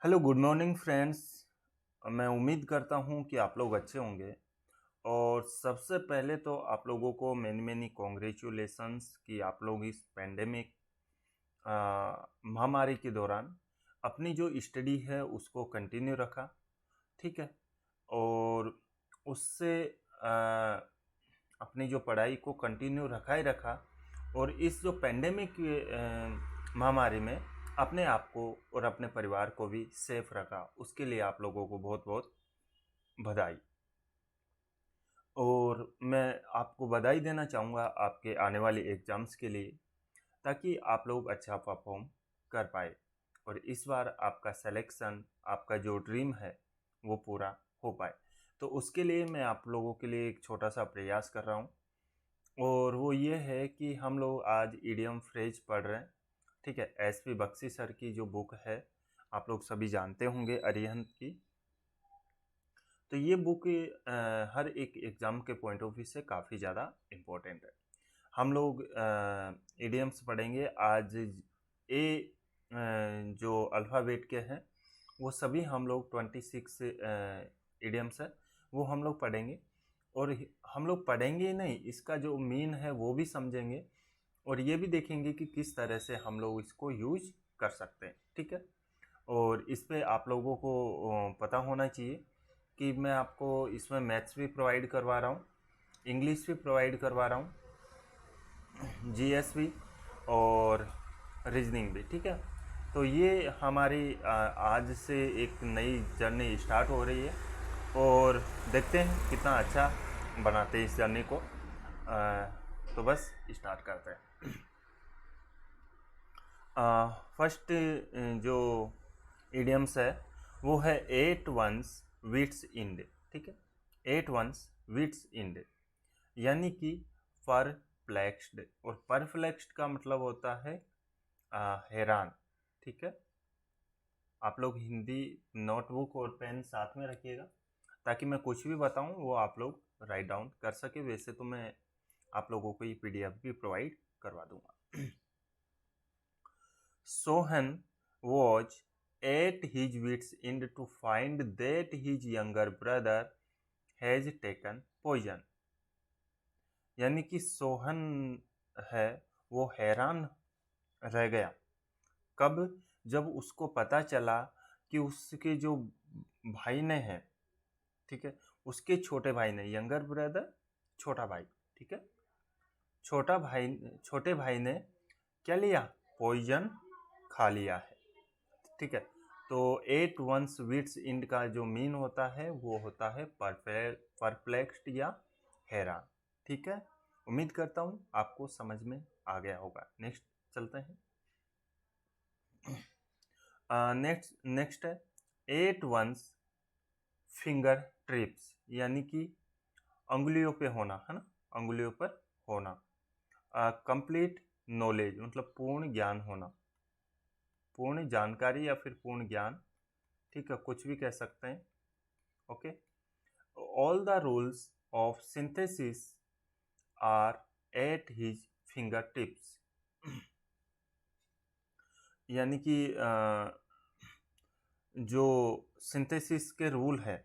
Hello good morning friends. मैं उम्मीद करता हूँ कि आप लोग अच्छे होंगे। और सबसे पहले तो आप लोगों को मैनी मैनी कॉन्ग्रेचुलेशंस कि आप लोग इस पेंडेमिक महामारी के दौरान अपनी जो स्टडी है उसको कंटिन्यू रखा। ठीक है। और उससे आ, अपनी जो पढ़ाई को कंटिन्यू रखा ही रखा। और इस जो पेंडेमिक महामारी में अपने आप को और अपने परिवार को भी सेफ रखा, उसके लिए आप लोगों को बहुत बहुत बधाई। और मैं आपको बधाई देना चाहूँगा आपके आने वाले एग्ज़ाम्स के लिए, ताकि आप लोग अच्छा परफॉर्म कर पाए और इस बार आपका सिलेक्शन, आपका जो ड्रीम है वो पूरा हो पाए। तो उसके लिए मैं आप लोगों के लिए एक छोटा सा प्रयास कर रहा हूँ, और वो ये है कि हम लोग आज इडियम फ्रेज पढ़ रहे हैं। ठीक है। एस पी बख्शी सर की जो बुक है आप लोग सभी जानते होंगे, अरिहंत की। तो ये बुक हर एक एग्ज़ाम के पॉइंट ऑफ व्यू से काफ़ी ज़्यादा इम्पोर्टेंट है। हम लोग इडियम्स पढ़ेंगे आज। ए जो अल्फ़ाबेट के हैं वो सभी हम लोग 26 इडियम्स है वो हम लोग पढ़ेंगे। और हम लोग पढ़ेंगे ही नहीं, इसका जो मीन है वो भी समझेंगे, और ये भी देखेंगे कि किस तरह से हम लोग इसको यूज कर सकते हैं। ठीक है। और इस पे आप लोगों को पता होना चाहिए कि मैं आपको इसमें मैथ्स भी प्रोवाइड करवा रहा हूँ, इंग्लिश भी प्रोवाइड करवा रहा हूँ, जीएस भी और रीजनिंग भी। ठीक है। तो ये हमारी आज से एक नई जर्नी स्टार्ट हो रही है, और देखते हैं कितना अच्छा बनाते हैं इस जर्नी को। तो बस स्टार्ट करते हैं। फर्स्ट जो इडियम्स है वो है एट वंस वीट्स इंड। ठीक है। एट वंस वीट्स इंड यानी कि परप्लेक्स्ड, और परप्लेक्स्ड का मतलब होता है हैरान। ठीक है। आप लोग हिंदी नोटबुक और पेन साथ में रखिएगा, ताकि मैं कुछ भी बताऊं वो आप लोग राइट डाउन कर सके। वैसे तो मैं आप लोगों को ये पीडीएफ भी प्रोवाइड करवा दूंगा। Sohan was at his wits' end to find that his younger brother has taken poison। यानी कि सोहन है वो हैरान रह गया। कब? जब उसको पता चला कि उसके जो भाई ने है, ठीक है, उसके छोटे भाई ने, यंगर ब्रदर छोटा भाई, ठीक है, छोटे भाई ने क्या लिया? पॉइजन खा लिया है। ठीक है। तो एट वंस विट्स इंड का जो मीन होता है वो होता है परप्लेक्स्ड या हैरान। ठीक है। उम्मीद करता हूँ आपको समझ में आ गया होगा। नेक्स्ट चलते हैं। नेक्स्ट है एट वंस फिंगर ट्रिप्स, यानी कि अंगुलियों पे होना, है ना, अंगुलियों पर होना। कंप्लीट नॉलेज मतलब पूर्ण ज्ञान होना, पूर्ण जानकारी या फिर पूर्ण ज्ञान। ठीक है, कुछ भी कह सकते हैं। Okay. All the rules of synthesis are at his fingertips. यानी कि जो सिंथेसिस के रूल है,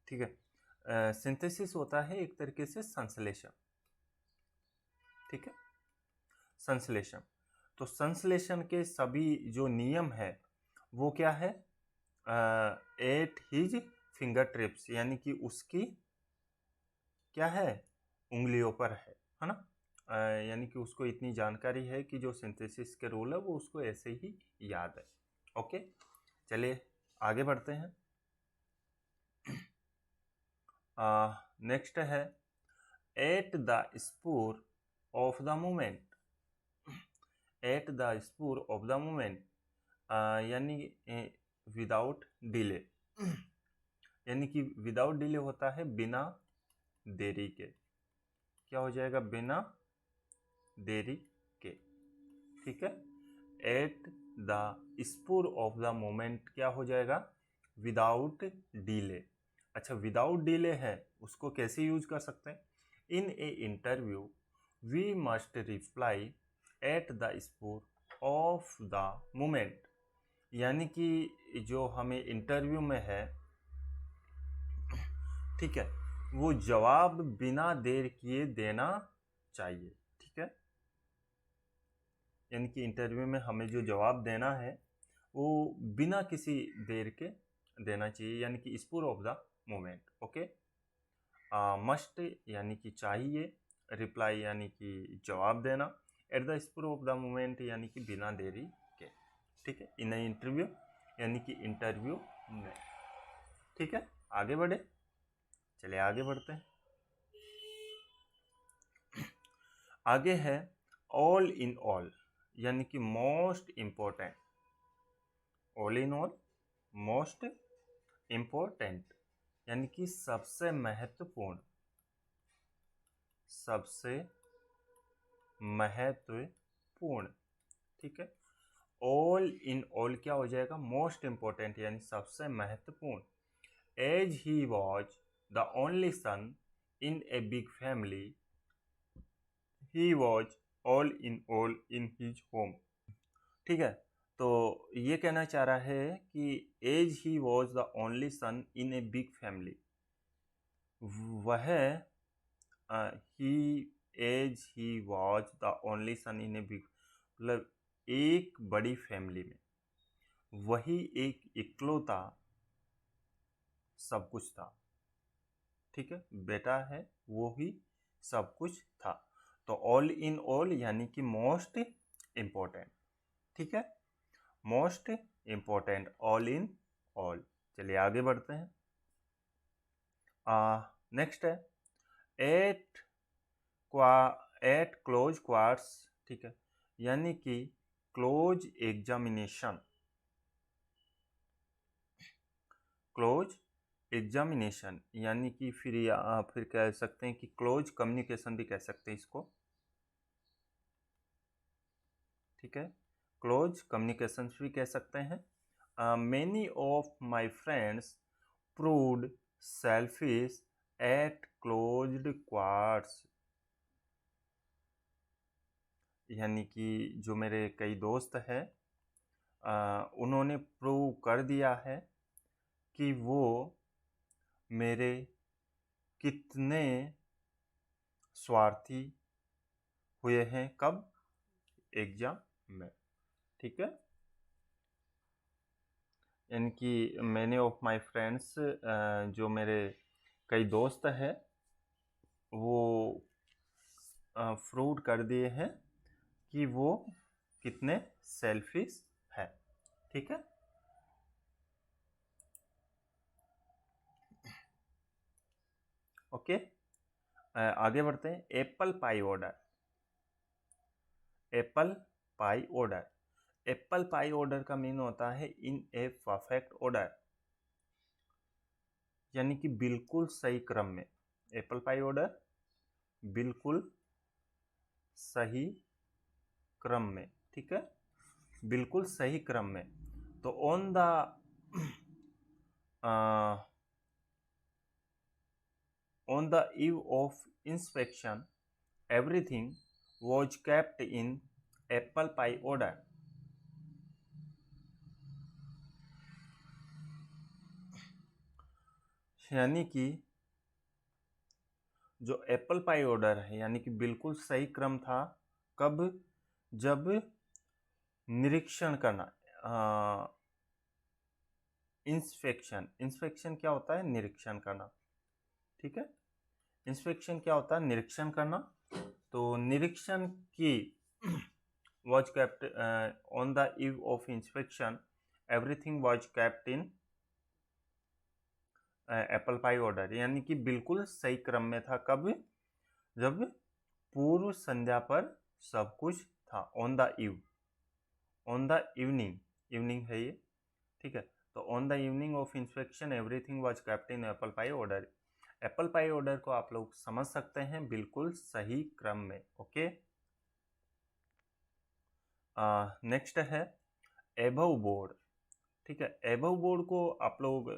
ठीक है, सिंथेसिस होता है एक तरीके से संश्लेषण। ठीक है, संश्लेषण। तो संश्लेषण के सभी जो नियम है वो क्या है? एट हिज फिंगर ट्रिप्स, यानी कि उसकी क्या है? उंगलियों पर है ना। यानी कि उसको इतनी जानकारी है कि जो सिंथेसिस के रूल है वो उसको ऐसे ही याद है। ओके, चलिए आगे बढ़ते हैं। नेक्स्ट है at the spur of the moment. At the spur of the moment यानी विदाउट डिले। यानी कि विदाउट डिले होता है बिना देरी के। क्या हो जाएगा? बिना देरी के। ठीक है। At the spur of the moment क्या हो जाएगा? Without delay. अच्छा, विदाउट डिले है, उसको कैसे यूज कर सकते हैं? In a interview we must reply at the spur of the moment. यानी कि जो हमें इंटरव्यू में है, ठीक है, वो जवाब बिना देर किए देना चाहिए। ठीक है, यानी कि इंटरव्यू में हमें जो जवाब देना है वो बिना किसी देर के देना चाहिए, यानी कि spur of the moment. Okay, must यानी कि चाहिए, रिप्लाई यानी कि जवाब देना, at the spur of the moment यानी कि बिना देरी के। ठीक है, इन इंटरव्यू यानी कि इंटरव्यू में। ठीक है, आगे बढ़े, चलिए आगे बढ़ते हैं। आगे है ऑल इन ऑल, यानी कि most important. All in all, most important, यानी कि सबसे महत्वपूर्ण, सबसे महत्वपूर्ण। ठीक है, ऑल इन ऑल क्या हो जाएगा, मोस्ट इम्पोर्टेंट यानी सबसे महत्वपूर्ण। As he was the only son in a big family, he was all in his home. ठीक है, तो ये कहना चाह रहा है कि as he was the only son in a big family, वह ही as he was the only son in a big, मतलब एक बड़ी फैमिली में वही एक इकलौता सब कुछ था। ठीक है, बेटा है वो ही सब कुछ था। तो ऑल इन ऑल यानी कि मोस्ट इम्पोर्टेंट। ठीक है, most important, all in all. चलिए आगे बढ़ते हैं। नेक्स्ट है एट क्लोज क्वार्ट्स। ठीक है, यानी कि क्लोज एग्जामिनेशन, क्लोज एग्जामिनेशन यानी कि फिर कह सकते हैं कि क्लोज कम्युनिकेशन भी कह सकते हैं इसको। ठीक है, क्लोज कम्युनिकेशन भी कह सकते हैं। Many of my friends proved selfish at closed quarters, यानी कि जो मेरे कई दोस्त हैं उन्होंने प्रूव कर दिया है कि वो मेरे कितने स्वार्थी हुए हैं, कब, एग्जाम में। ठीक है, यानी कि मैनी ऑफ माई फ्रेंड्स, जो मेरे कई दोस्त हैं वो प्रूव कर दिए हैं कि वो कितने सेल्फिश है। ठीक है, ओके, आगे बढ़ते हैं। Apple pie order, apple pie order, apple pie order का मीन होता है इन ए परफेक्ट ऑर्डर, यानी कि बिल्कुल सही क्रम में। एप्पल पाई ऑर्डर बिल्कुल सही क्रम में। ठीक है, बिल्कुल सही क्रम में। तो on the on the eve of inspection, everything was kept in apple pie order, यानी कि जो एप्पल पाई ऑर्डर है यानी कि बिल्कुल सही क्रम था, कब, जब निरीक्षण करना, इंस्पेक्शन, इंस्पेक्शन क्या होता है, निरीक्षण करना। ठीक है, इंस्पेक्शन क्या होता है, निरीक्षण करना। तो निरीक्षण की was kept on the eve of inspection, everything was kept in apple pie order, यानी कि बिल्कुल सही क्रम में था, कब, जब पूर्व संध्या पर सब कुछ था। On the eve, on the evening, evening है ये। ठीक है, तो on the evening of inspection everything was kept in apple pie order. Apple pie order को आप लोग समझ सकते हैं, बिल्कुल सही क्रम में। ओके, नेक्स्ट है एबव बोर्ड। ठीक है, एबव बोर्ड को आप लोग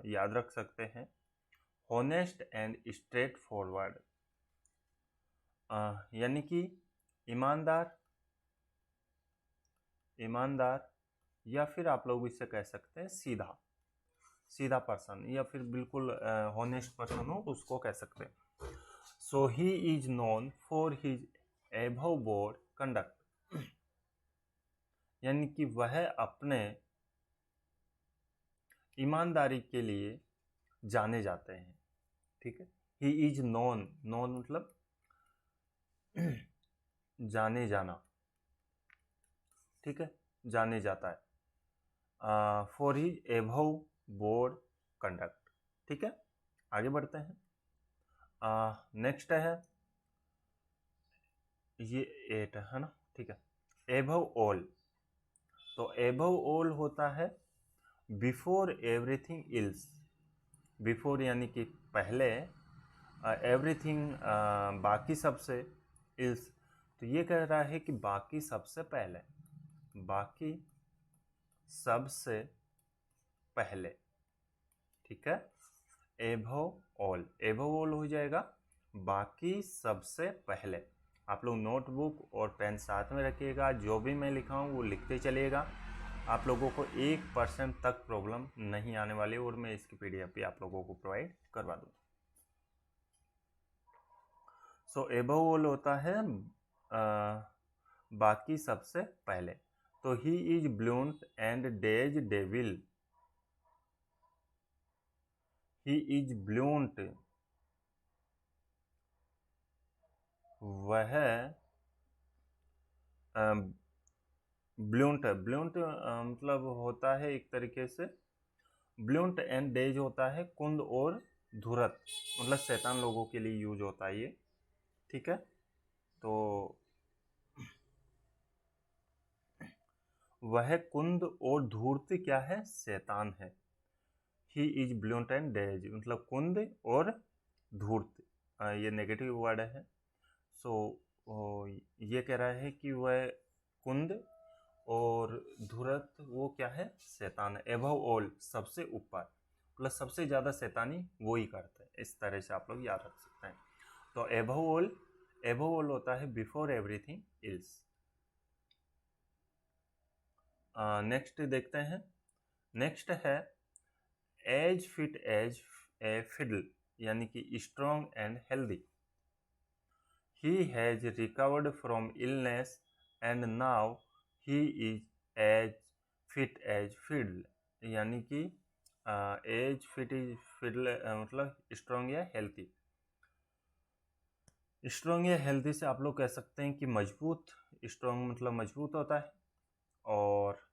याद रख सकते हैं, हॉनेस्ट एंड स्ट्रेट फॉरवर्ड, यानी कि ईमानदार, ईमानदार या फिर आप लोग इसे कह सकते हैं सीधा सीधा पर्सन, या फिर बिल्कुल हॉनेस्ट पर्सन हो उसको कह सकते हैं। So he is known for his above board conduct, यानी कि वह अपने ईमानदारी के लिए जाने जाते हैं। ठीक है, ही इज नोन, नोन मतलब जाने जाना, ठीक है, जाने जाता है। For his above board conduct. ठीक है, आगे बढ़ते हैं। नेक्स्ट है ये 8 है ना, ठीक है। एबव ऑल, तो एबव ऑल होता है बिफोर एवरीथिंग इल्स, बिफोर यानी कि पहले, एवरीथिंग बाकी सबसे, इल्स तो ये कह रहा है कि बाकी सबसे पहले, बाकी सबसे पहले। ठीक है, एबव ऑल, एबव ऑल हो जाएगा बाकी सबसे पहले। आप लोग नोटबुक और पेन साथ में रखिएगा, जो भी मैं लिखा हूँ वो लिखते चलिएगा। आप लोगों को 1% तक प्रॉब्लम नहीं आने वाली, और मैं इसकी पीडीएफ भी आप लोगों को प्रोवाइड करवा दूँ। सो एबव ऑल होता है बाकी सबसे पहले। तो he is blunt and daredevil, he is blunt, वह ब्लूंट, ब्लूंट मतलब होता है एक तरीके से, ब्लूंट एंड डेज होता है कुंद और धुरत, मतलब शैतान लोगों के लिए यूज होता है ये। ठीक है, तो वह कुंद और धूर्त क्या है, शैतान है। ही इज ब्लूंट एंड डेज मतलब कुंद और धूर्त, ये नेगेटिव वर्ड है। सो ये कह रहा है कि वह कुंद और धूर्त वो क्या है, शैतान है। एबव ऑल सबसे ऊपर, मतलब सबसे ज़्यादा शैतानी वो ही करता है, इस तरह से आप लोग याद रख सकते हैं। तो एबव ऑल, एबव ऑल होता है बिफोर एवरीथिंग इल्स। नेक्स्ट देखते हैं। नेक्स्ट है as fit as a fiddle, यानी कि strong and healthy. He has recovered from illness and now he is as fit as fiddle, यानी कि एज फिट इज फिडल मतलब स्ट्रॉन्ग या healthy. Strong या हेल्थी से आप लोग कह सकते हैं कि मजबूत, स्ट्रॉन्ग मतलब मजबूत होता है, और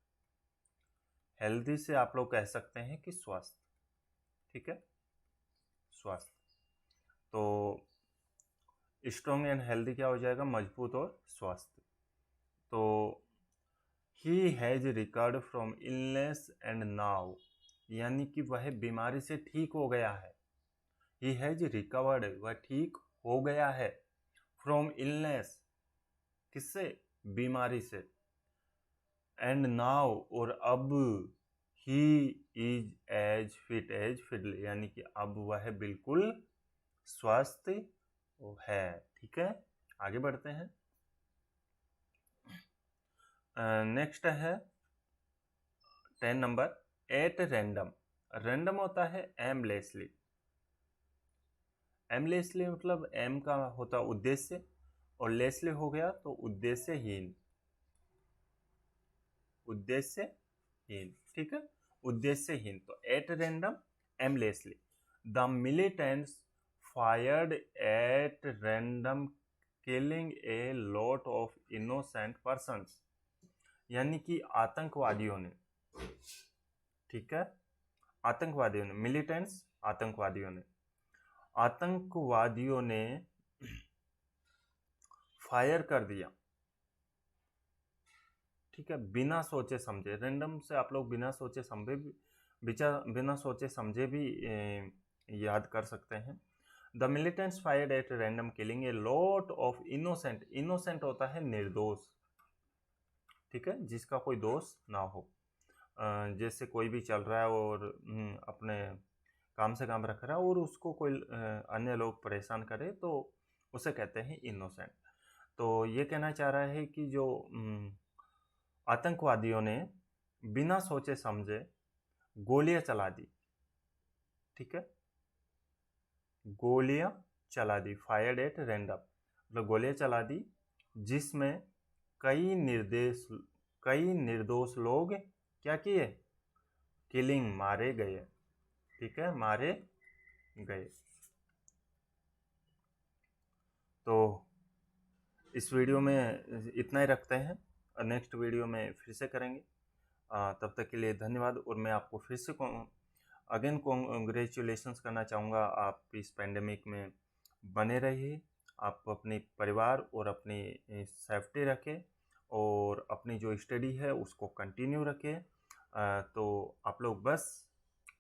हेल्दी से आप लोग कह सकते हैं कि स्वस्थ। ठीक है, स्वस्थ। तो स्ट्रॉन्ग एंड हेल्दी क्या हो जाएगा, मजबूत और स्वस्थ। तो ही has recovered from illness and now, यानी कि वह बीमारी से ठीक हो गया है। ही हैज रिकवर्ड, वह ठीक हो गया है, फ्रॉम इलनेस किससे, बीमारी से, एंड नाउ और अब, he is as fit as fiddle, यानी कि अब वह बिल्कुल स्वस्थ है। ठीक है, आगे बढ़ते हैं। नेक्स्ट है 10 नंबर, एट रैंडम। रैंडम होता है एमलेसली, एमलेसली मतलब एम का होता उद्देश्य, और लेसली हो गया तो उद्देश्यहीन, उद्देश्यहीन। ठीक है, उद्देश्यहीन। तो at random, aimlessly. The militants fired at random killing a lot of innocent persons, यानी कि आतंकवादियों ने, ठीक है, आतंकवादियों ने, मिलिटेंट्स आतंकवादियों ने फायर कर दिया। ठीक है, बिना सोचे समझे, रैंडम से आप लोग बिना सोचे समझे भी, बिना सोचे समझे भी याद कर सकते हैं। The militants fired at random killing a lot of innocent, innocent होता है निर्दोष, ठीक है, जिसका कोई दोष ना हो। जैसे कोई भी चल रहा है और अपने काम से काम रख रहा है और उसको कोई अन्य लोग परेशान करे तो उसे कहते हैं इनोसेंट। तो ये कहना चाह रहा है कि जो आतंकवादियों ने बिना सोचे समझे गोलियां चला दी, ठीक है, गोलियां चला दी, फायर्ड एट रैंडम, मतलब गोलियां चला दी जिसमें कई निर्दोष लोग क्या किए, किलिंग, मारे गए, ठीक है, मारे गए। तो इस वीडियो में इतना ही रखते हैं और नेक्स्ट वीडियो में फिर से करेंगे। तब तक के लिए धन्यवाद। और मैं आपको फिर से अगेन कॉन्ग्रेचुलेशंस करना चाहूँगा, आप इस पेंडेमिक में बने रहिए, आप अपने परिवार और अपनी सेफ्टी रखें और अपनी जो स्टडी है उसको कंटिन्यू रखें। तो आप लोग बस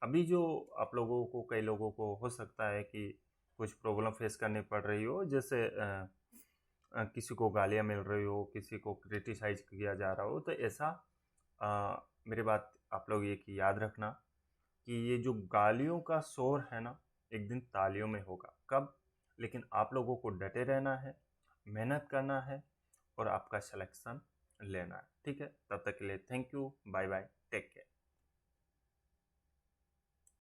अभी जो आप लोगों को, कई लोगों को हो सकता है कि कुछ प्रॉब्लम फेस करनी पड़ रही हो, जैसे किसी को गालियाँ मिल रही हो, किसी को क्रिटिसाइज किया जा रहा हो, तो ऐसा मेरी बात आप लोग ये कि याद रखना कि ये जो गालियों का शोर है ना, एक दिन तालियों में होगा। कब? लेकिन आप लोगों को डटे रहना है, मेहनत करना है और आपका सिलेक्शन लेना है, ठीक है। तब तक के लिए thank you, bye bye, take care.